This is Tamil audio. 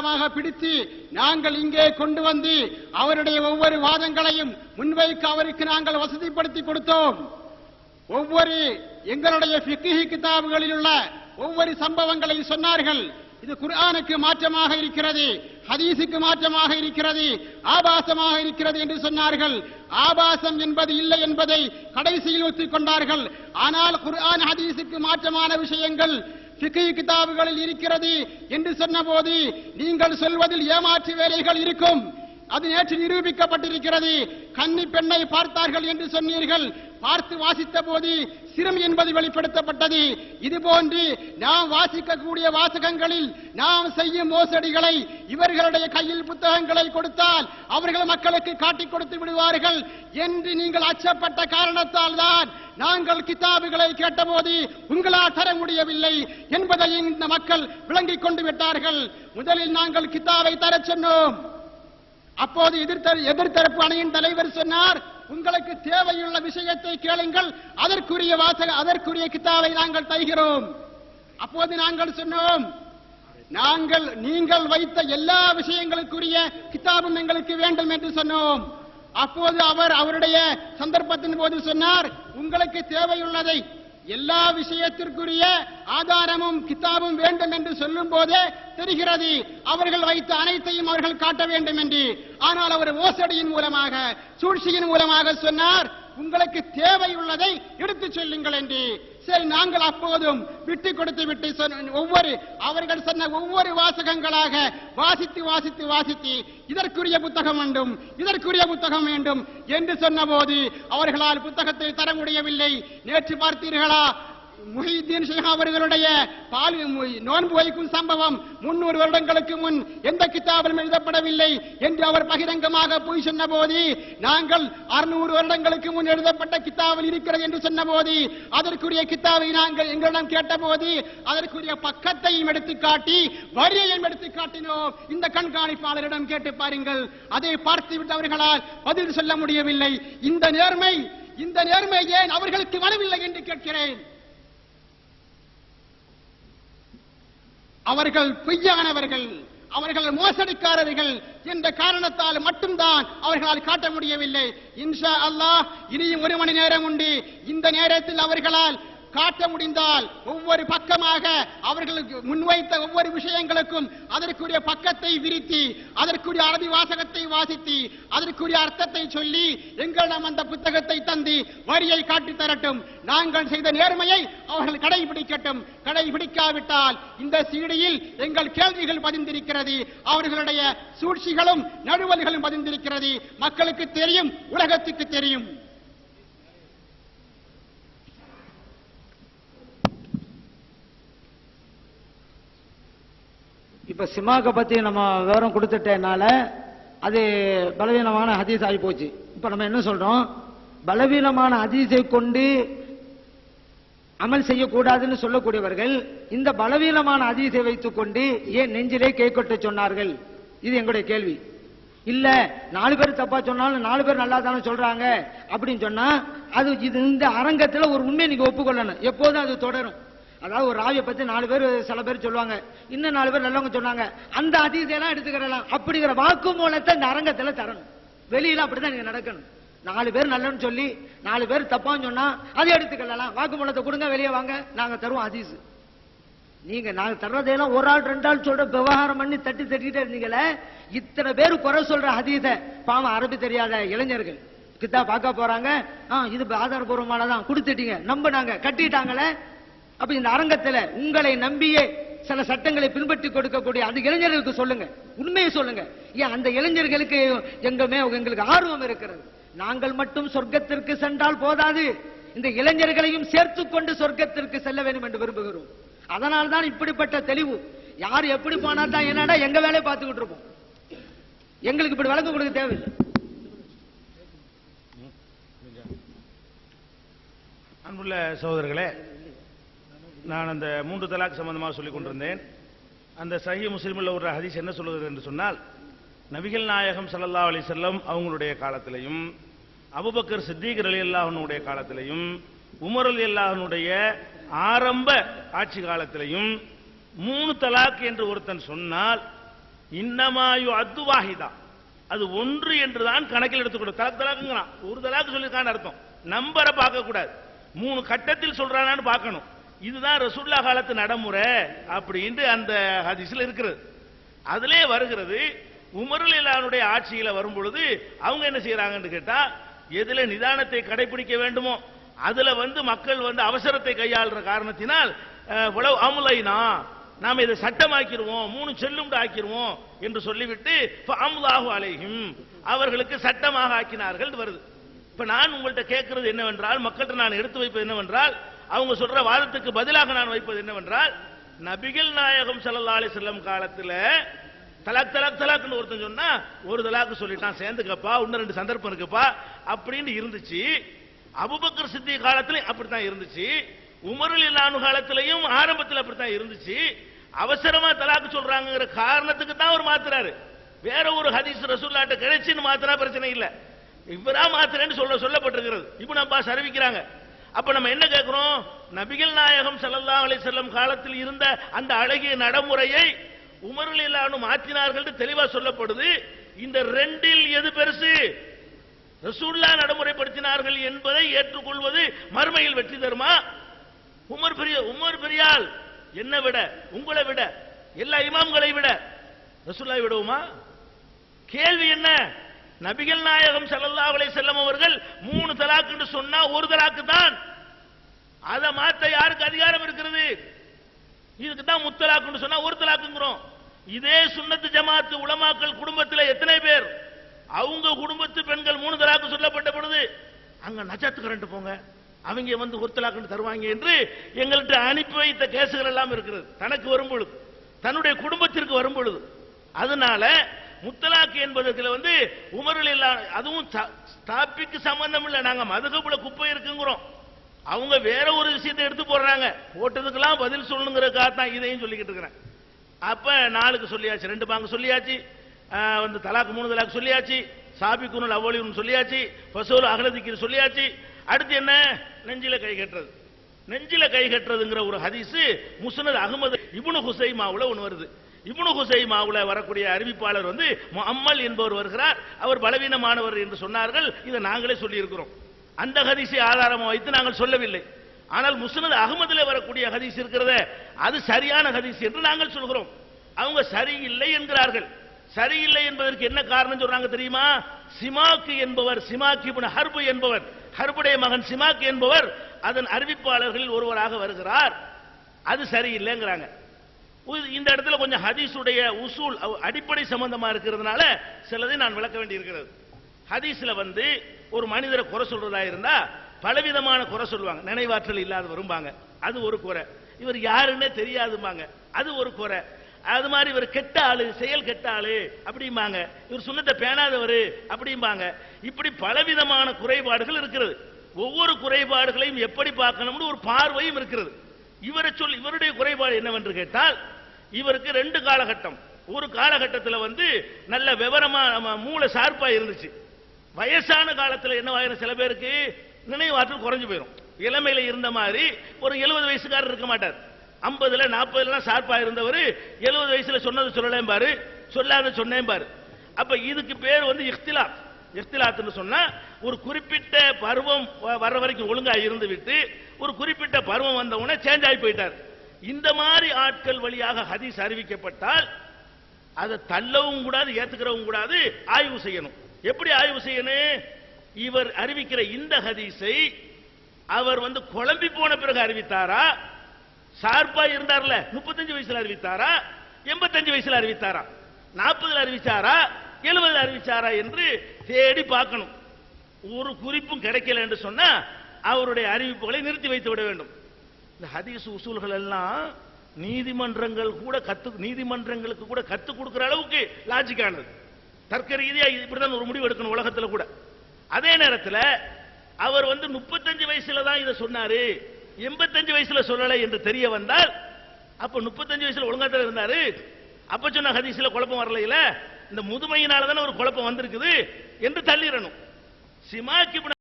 ஆதாரமாக பிடித்து நாங்கள் இங்கே கொண்டு வந்து அவருடைய ஒவ்வொரு வாதங்களையும் முன்வைக்க அவருக்கு நாங்கள் வசதிப்படுத்தி கொடுத்தோம். ஒவ்வொரு எங்களுடைய ஃபிக்ஹ் கிதாபுகளில் உள்ள ஒவ்வொரு சம்பவங்களை சொன்னார்கள். இது குர்ஆனுக்கு மாற்றமாக இருக்கிறது, ஹதீஸுக்கு மாற்றமாக இருக்கிறது, ஆபாசமாக இருக்கிறது என்று சொன்னார்கள். ஆபாசம் என்பது இல்லை என்பதை கடைசியில் ஒத்துக்கொண்டார்கள். ஆனால் குர்ஆன் ஹதீஸுக்கு மாற்றமான விஷயங்கள் ஃபிக்ஹ் கிதாபுகளில் இருக்கிறது என்று சொன்னபோது நீங்கள் சொல்வதில் ஏமாற்று வேலைகள் இருக்கும். அது நேற்று நிரூபிக்கப்பட்டிருக்கிறது. கன்னி பெண்ணை பார்த்தார்கள் என்று சொன்னீர்கள். பார்த்து வாசித்த போது சிறுமி என்பது வெளிப்படுத்தப்பட்டது. இதுபோன்று நாம் வாசிக்கக்கூடிய வாசகங்களில் நாம் செய்யும் மோசடிகளை இவர்களுடைய கையில் புத்தகங்களை கொடுத்தால் அவர்கள் மக்களுக்கு காட்டிக் கொடுத்து விடுவார்கள் என்று நீங்கள் அச்சப்பட்ட காரணத்தால் தான் நாங்கள் கிதாபுகளை கேட்டபோது உங்களால் தர முடியவில்லை என்பதை இந்த மக்கள் விளங்கிக் கொண்டு விட்டார்கள். முதலில் நாங்கள் கிதாபை தர சொன்னோம். அப்போது எதிர்த்தரப்பு அணியின் தலைவர் சொன்னார், உங்களுக்கு தேவையுள்ள விஷயத்தை கேளுங்கள், அதற்குரிய கிதாபை நாங்கள் தருகிறோம். அப்போது நாங்கள் சொன்னோம், நீங்கள் வைத்த எல்லா விஷயங்களுக்குரிய கிதாபும் எங்களுக்கு வேண்டும் என்று சொன்னோம். அப்போது அவர் அவருடைய சந்தர்ப்பத்தின் போது சொன்னார், உங்களுக்கு தேவையுள்ளதை எல்லா விஷயத்திற்குரிய ஆதாரமும் கிதாபும் வேண்டும் என்று சொல்லும் போதே தெரிகிறது அவர்கள் வைத்த அனைத்தையும் அவர்கள் காட்ட வேண்டும் என்று. ஆனால் அவர் மோசடியின் மூலமாக, சூழ்ச்சியின் மூலமாக சொன்னார், உங்களுக்கு தேவையுள்ளதை எடுத்து சொல்லுங்கள் என்று. சரி, நாங்கள் அப்போதும் விட்டு கொடுத்து விட்டு அவர்கள் சொன்ன ஒவ்வொரு வாசகங்களாக வாசித்து இதற்குரிய புத்தகம் வேண்டும், இதற்குரிய புத்தகம் வேண்டும் என்று சொன்னபோது அவர்களால் புத்தகத்தை தர முடியவில்லை. நேற்று பார்த்தீர்களா முஹிதீன் ஷேக் அவர்களுடைய நோன்பு வைக்கும் சம்பவம் 300 வருடங்களுக்கு முன் எந்த கிதாபிலும் எழுதப்படவில்லை என்று அவர் பகிரங்கமாக போய் சொன்ன போது, நாங்கள் 600 வருடங்களுக்கு முன் எழுதப்பட்ட கிதாபில் இருக்கிறது என்று சொன்ன போது அதற்குரிய கிதாபை நாங்கள் எங்களிடம் கேட்டபோது அதற்குரிய பக்கத்தையும் எடுத்து காட்டி வரியையும் எடுத்து காட்டினோம். இந்த கண்காணிப்பாளரிடம் கேட்டு பாருங்கள். அதை பார்த்துவிட்டு அவர்களால் பதில் சொல்ல முடியவில்லை. இந்த நேர்மை ஏன் அவர்களுக்கு வரவில்லை என்று கேட்கிறேன். அவர்கள் பொய்யானவர்கள், அவர்கள் மோசடிக்காரர்கள் என்ற காரணத்தால் மட்டும்தான் அவர்களால் காட்ட முடியவில்லை. இன்ஷா அல்லாஹ் இனியும் 1 மணி நேரம் உண்டு. இந்த நேரத்தில் அவர்களால் காட்ட முடிந்தால் ஒவ்வொரு பக்கமாக அவர்களுக்கு முன்வைத்த ஒவ்வொரு விஷயங்களுக்கும் அதற்குரிய பக்கத்தை விரித்தி அதற்குரிய அரபி வாசகத்தை வாசித்து அதற்குரிய அர்த்தத்தை சொல்லி எங்களிடம் அந்த புத்தகத்தை தந்து வரியை காட்டி தரட்டும். நாங்கள் செய்த நேர்மையை அவர்கள் கடைபிடிக்கட்டும். கடைபிடிக்காவிட்டால் இந்த சீடியில் எங்கள் கேள்விகள் பதிந்திருக்கிறது, அவர்களுடைய சூழ்ச்சிகளும் நடுவல்களும் பதிந்திருக்கிறது. மக்களுக்கு தெரியும், உலகத்துக்கு தெரியும். இப்ப சிமாக்க பத்தி நம்ம விவரம் கொடுத்துட்டனால அது பலவீனமான ஹதீஸ் ஆகி போச்சு. இப்ப நம்ம என்ன சொல்றோம், பலவீனமான ஹதீஸை கொண்டு அமல் செய்யக்கூடாதுன்னு சொல்லக்கூடியவர்கள் இந்த பலவீனமான ஹதீஸை வைத்துக் கொண்டு ஏன் நெஞ்சிலே கேட்கொட்ட சொன்னார்கள்? இது எங்களுடைய கேள்வி. இல்ல 4 பேர் தப்பா சொன்னாலும் 4 பேர் நல்லா தானே சொல்றாங்க அப்படின்னு சொன்னா அது இந்த அரங்கத்துல ஒரு உண்மையை நீங்க ஒப்புக்கொள்ளணும். எப்போதும் அது தொடரும். அதாவது ஒரு ராவியை பத்தி 4 பேர் சில பேர் சொல்லுவாங்க, இன்னும் 4 பேர் நல்லவங்க சொன்னாங்க, அந்த ஹதீஸெல்லாம் எடுத்துக்கிறலாம் அப்படிங்கிற வாக்குமூலத்தை இந்த அரங்கத்துல தரணும். வெளியில அப்படிதான் நீங்க நடக்கணும். 4 பேர் நல்லன்னு சொல்லி 4 பேர் தப்பான்னு சொன்னா அதை எடுத்துக்கலாம், வாக்குமூலத்தை கொடுங்க, வெளியே வாங்க, நாங்க தருவோம் ஹதீஸ். நீங்க நாங்க தர்றதையெல்லாம் ஒரு ஆள் 2 ஆள் சொல்ற விவகாரம் பண்ணி தட்டிட்டே இருந்தீங்களே. இத்தனை பேர் குறை சொல்ற ஹதீஸ பாவம் அரபி தெரியாத இளைஞர்கள் கிட்டா பார்க்க போறாங்க, இது ஆதாரபூர்வமானதான் கொடுத்துட்டீங்க, நம்பினாங்க, கட்டிட்டாங்களே. அப்ப இந்த அரங்கத்துல உங்களை நம்பியே சில சட்டங்களை பின்பற்றி கொடுக்கக்கூடிய அந்த இளைஞர்களுக்கு சொல்லுங்க, உண்மையை சொல்லுங்க. ஏன் அந்த இளைஞர்களுக்கு எங்களுக்கு ஆர்வம் இருக்கிறது. நாங்கள் மட்டும் சொர்க்கத்திற்கு சென்றால் போதாது, இந்த இளைஞர்களையும் சேர்த்துக் கொண்டு சொர்க்கத்திற்கு செல்ல வேண்டும் என்று விரும்புகிறோம். அதனால்தான் இப்படிப்பட்ட தெளிவு. யார் எப்படி போனா தான் என்னடா எங்க வேலையை பார்த்துக்கிட்டு இருப்போம். எங்களுக்கு இப்படி வழக்கு கொடுக்க தேவையில்லை. அன்புள்ள சகோதரர்களே, நான் அந்த 3 தலாக் சம்பந்தமாக சொல்லிக் கொண்டிருந்தேன். அந்த சஹீஹ் முஸ்லிமில் ஒரு ஹதீஸ் என்ன சொல்லுகிறது என்று சொன்னால், நபிகள் நாயகம் ஸல்லல்லாஹு அலைஹி வஸல்லம் அவங்களுடைய காலத்திலையும் அபூபக்கர் சித்தீக் ரலியல்லாஹு அன்ஹுடைய காலத்திலையும் உமர் ரலியல்லாஹு அன்ஹுடைய ஆரம்ப ஆட்சி காலத்திலையும் 3 தலாக் என்று ஒருத்தன் சொன்னால் இன்னமாயு அத்து வாஹிதா, அது ஒன்று என்றுதான் கணக்கில் எடுத்துக்கணும். தலாக்குங்கிறான், ஒரு தலாக்கு சொல்லியிருக்கான்னு அர்த்தம். நம்பரை பார்க்க கூடாது, 3 கட்டத்தில் சொல்றானான்னு பார்க்கணும். இதுதான் ரசூலுல்லாஹ் காலத்து நடைமுறை அப்படின்ட்டு அந்த ஹதீஸ்ல இருக்கிறது. அதிலே வருகிறது, உமர் ரலியல்லாஹுடைய ஆட்சியில வரும் பொழுது அவங்க என்ன செய்யறாங்கன்னு கேட்டா, எதுல நிதானத்தை கடைபிடிக்க வேண்டுமோ அதுல மக்கள் அவசரத்தை கையாளுற காரணத்தினால் அமுலைனா நாம இதை சட்டமாக்கிடுவோம், 3 செல்லும் ஆக்கிடுவோம் என்று சொல்லிவிட்டு அமுலாஹு அலைஹிம் அவர்களுக்கு சட்டமாக ஆக்கினார்கள் வருது. இப்ப நான் உங்கள்கிட்ட கேட்கிறது என்னவென்றால், மக்கள்கிட்ட நான் எடுத்து வைப்பது என்னவென்றால், அவங்க சொல்ற வாதத்துக்கு பதிலாக நான் வைப்பது என்னவென்றால், நபிகள் நாயகம் ஸல்லல்லாஹு அலைஹி வஸல்லம் காலத்துல தலாக் தலாக் தலாக்னு ஒருத்தன் சொன்னா ஒரு தலாக்கு சொல்லிட்டான், சேர்ந்துக்கப்பா, இன்னும் 2 சந்தர்ப்பம் இருக்குப்பா அப்படின்னு இருந்துச்சு. அபூபக்கர் சித்திக் காலத்திலும் அப்படித்தான் இருந்துச்சு, உமர் ரலியல்லாஹு காலத்திலையும் ஆரம்பத்தில் அப்படித்தான் இருந்துச்சு. அவசரமா தலாக்கு சொல்றாங்கிற காரணத்துக்கு தான் அவர் மாத்துறாரு. வேற ஒரு ஹதீஸ் ரசூலுல்லாஹ்ட்ட கிடைச்சுன்னு மாத்தினா பிரச்சனை இல்ல, இவரா மாத்துறேன்னு சொல்லப்பட்டிருக்கிறது. இப்னு அப்பாஸ் அறிவிக்கிறாங்க. அப்ப நம்ம என்ன கேட்கிறோம், நபிகள் நாயகம் ஸல்லல்லாஹு அலைஹி வஸல்லம் காலத்தில் இருந்த அந்த அழகிய நடைமுறையை உமர் ரலியல்லாஹு அன்ஹு மாற்றினார்கள் தெளிவா சொல்லப்படுது. இந்த 2இல் எது பெருசு? ரசூலுல்லாஹ் நடைமுறைப்படுத்தினார்கள் என்பதை ஏற்றுக்கொள்வது மறுமையில் வெற்றி தருமா? உமர் பெரியால், என்ன விட, உங்களை விட, எல்லா இமாம்களை விட ரசூலுல்லாஹை விடுவோமா? கேள்வி என்ன? நபிகள் நாயகம் ஸல்லல்லாஹு அலைஹி வஸல்லம் அவர்கள் 3 தலாக் என்று சொன்னா ஒரு தலாக்கு தான், அதை மாத்த யாருக்கு அதிகாரம் இருக்கிறது? இதுக்கு தான் முத்தலாக்கு சொன்னா ஒரு தலாக்குங்கிறோம். இதே சுன்னத்து ஜமாத்து உலமாக்கள் குடும்பத்தில் எத்தனை பேர், அவங்க குடும்பத்து பெண்கள் 3 தலாக்கு சொல்லப்பட்ட பொழுது அங்க நஜாத்து கரண்ட் போங்க, அவங்க ஒரு தலாக்கு தருவாங்க என்று எங்கள்கிட்ட அனுப்பி வைத்த கேசுகள் எல்லாம் இருக்கிறது. தனக்கு வரும் பொழுது, தன்னுடைய குடும்பத்திற்கு வரும் பொழுது. அதனால முத்தலாக்கு என்பதற்கு உமர் ரலியல்லாஹு அதுவும் டாபிக்கு சம்பந்தம் இல்லை, நாங்க மதுகபுல குப்பை இருக்குங்கிறோம். அவங்க வேற ஒரு விஷயத்தை எடுத்து போடுறாங்க, போட்டதுக்கெல்லாம் பதில் சொல்லணுங்கிறதுக்காக தான் இதையும் சொல்லிக்கிட்டு இருக்கிறேன். அப்ப 4க்கு சொல்லியாச்சு, 2 பாங்க சொல்லியாச்சு, தலாக்கு 3 தலாக்கு சொல்லியாச்சு, சாபிக்குனுல் அவ்வலின்னு சொல்லியாச்சு, ஃபஸூல் அஹ்லதிக்கு சொல்லியாச்சு. அடுத்து என்ன? நெஞ்சில கை கட்டுறது. நெஞ்சில கை கட்டுறதுங்கிற ஒரு ஹதீஸ் முஸ்னத் அஹ்மத் இப்னு ஹுசைமாவுல ஒன்று வருது. இப்னு ஹுசைமாவுல வரக்கூடிய அறிவிப்பாளர் முஅம்மல் என்பவர் வருகிறார். அவர் பலவீனமானவர் என்று சொன்னார்கள். இதை நாங்களே சொல்லி இருக்கிறோம். அந்த ஹதீஸை ஆதாரமாக வைத்து நாங்கள் சொல்லவில்லை. ஆனால் முஸ்னத் அஹ்மதுல வரக்கூடிய ஹதீஸ் இருக்கிறதே, அது சரியான ஹதீஸ் என்று நாங்கள் சொல்கிறோம். அவங்க சரியில்லை என்கிறார்கள். சரியில்லை என்பதற்கு என்ன காரணம் சொல்றாங்க தெரியுமா? சிமாக்கு என்பவர், சிமாக் இப்னு ஹர்ப் என்பவர், ஹர்புடைய மகன் சிமாக் என்பவர் அதன் அறிவிப்பாளர்களில் ஒருவராக வருகிறார். அது சரியில்லைங்கிறாங்க. இந்த இடத்துல கொஞ்சம் ஹதீஸுடைய உசூல் அடிப்படை சம்பந்தமா இருக்கிறதுனால சிலதை நான் விளக்க வேண்டி இருக்கிறது. ஹதீஸ்ல ஒரு மனிதரை குறை சொல்றதா இருந்தா பலவிதமான குறை சொல்லுவாங்க. நினைவாற்றல் இல்லாத வரும்பாங்க, அது ஒரு குறை. இவர் யாருன்னே தெரியாதும்பாங்க, அது ஒரு குறை. அது மாதிரி இவர் கெட்ட ஆளு, செயல் கெட்ட ஆளு அப்படிம்பாங்க. இவர் சுன்னத்தை பேணாதவர் அப்படிம்பாங்க. இப்படி பலவிதமான குறைபாடுகள் இருக்கிறது. ஒவ்வொரு குறைபாடுகளையும் எப்படி பார்க்கணும்னு ஒரு பார்வையும் இருக்கிறது. இவருடைய குறைபாடு என்னவென்று கேட்டால், இவருக்கு 2 காலகட்டம். ஒரு காலகட்டத்தில் நல்ல விவரமா மூளை சார்பா இருந்துச்சு. வயசான காலத்தில் என்னவாயிரும், சில பேருக்கு நினைவாற்றல் குறைஞ்சு போயிடும். இளமையில இருந்த மாதிரி ஒரு 70 வயசுக்காரர் இருக்க மாட்டார். 50ல 40ல சார்பா இருந்தவர் 70 வயசுல சொன்னது சொல்லலேன் பாரு, சொல்லாத சொன்னேன் பாரு. அப்ப இதுக்கு பேர் இஃப்திலாத். இஃப்திலாத்னு சொன்னா ஒரு குறிப்பிட்ட பருவம் வர்ற வரைக்கும் ஒழுங்கா இருந்து விட்டு ஒரு குறிப்பிட்ட பருவம் வந்த உடனே சேஞ்ச் ஆகி போயிட்டார். இந்த மாதிரி ஆட்கள் வழியாக ஹதீஸ் அறிவிக்கப்பட்டால் அதை தள்ளவும் கூடாது, ஏத்துக்கிறவும் கூடாது, ஆய்வு செய்யணும். எப்படி ஆய்வு செய்யணும்? இவர் அறிவிக்கிற இந்த ஹதீஸை அவர் குழம்பி போன பிறகு அறிவித்தாரா, சார்பா இருந்தார்ல 35 வயசுல அறிவித்தாரா, 85 வயசுல அறிவித்தாரா, 40ல அறிவிச்சாரா, 70ல அறிவிச்சாரா என்று தேடி பார்க்கணும். ஒரு குறிப்பும் கிடைக்கல என்று சொன்னா அவருடைய அறிவிப்புகளை நிறுத்தி வைத்து விட வேண்டும். இந்த ஹதீஸ் உசூல்கள் எல்லாம் நீதிமன்றங்களுக்கு கூட கத்துக் கொடுக்கிற அளவுக்கு லாஜிக்கானது. தர்க்க ரீதியா இப்படிதான் ஒரு முடிவு எடுக்கணும் உலகத்துல கூட. அதே நேரத்தில் அவர் 35 வயசுல தான் இதை சொன்னாரு, 85 வயசுல சொல்லலை என்று தெரிய வந்தால், அப்ப 35 வயசுல ஒழுங்கா தான் இருந்தாரு, அப்ப சொன்ன ஹதீஸ்ல குழப்பம் வரல, இந்த முதுமையினால தானே ஒரு குழப்பம் வந்திருக்குது என்று தள்ளிடணும். சிமாக் இப்னு